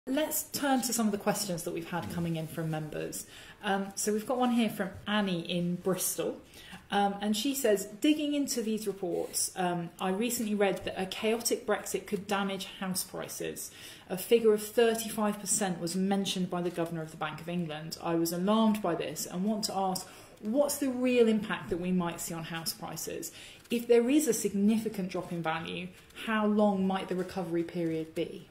Let's turn to some of the questions that we've had coming in from members. So we've got one here from Annie in Bristol. And she says, digging into these reports, I recently read that a chaotic Brexit could damage house prices. A figure of 35% was mentioned by the Governor of the Bank of England. I was alarmed by this and want to ask, what's the real impact that we might see on house prices? If there is a significant drop in value, how long might the recovery period be?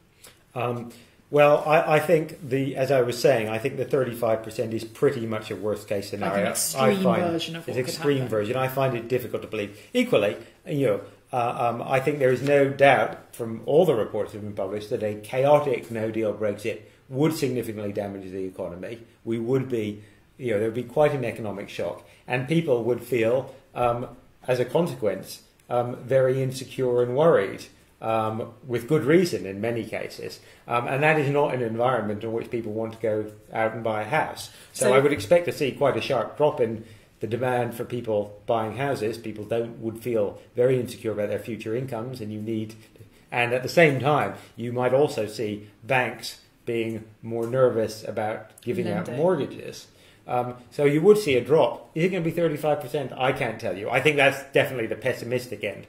Well, I think as I was saying, I think the 35% is pretty much a worst case scenario. Like an extreme version of what could extreme happen. version. I find it difficult to believe. Equally, I think there is no doubt from all the reports that have been published that a chaotic no-deal Brexit would significantly damage the economy. We would be, there would be quite an economic shock, and people would feel, as a consequence, very insecure and worried. With good reason in many cases. And that is not an environment in which people want to go out and buy a house. So I would expect to see quite a sharp drop in the demand for people buying houses. People would feel very insecure about their future incomes, and at the same time, you might also see banks being more nervous about giving out mortgages. So you would see a drop. Is it going to be 35%? I can't tell you. I think that's definitely the pessimistic end.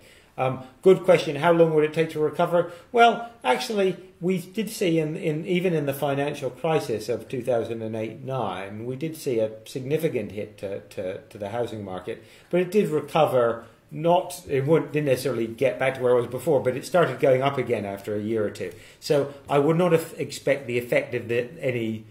Good question. How long would it take to recover? Well, actually, we did see even in the financial crisis of 2008-9, we did see a significant hit to the housing market, but it did recover. Didn't necessarily get back to where it was before, but it started going up again after a year or two. So I would not expect the effect of the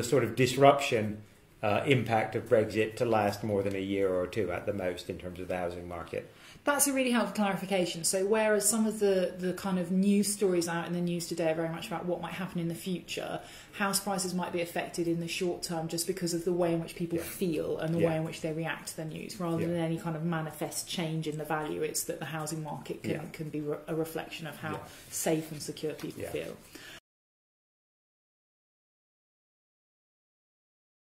sort of disruption impact of Brexit to last more than a year or two at the most in terms of the housing market. That's a really helpful clarification. So whereas some of the kind of news stories out in the news today are very much about what might happen in the future, house prices might be affected in the short term just because of the way in which people feel and the way in which they react to the news, rather than any kind of manifest change in the value. It's that the housing market can be a reflection of how safe and secure people feel.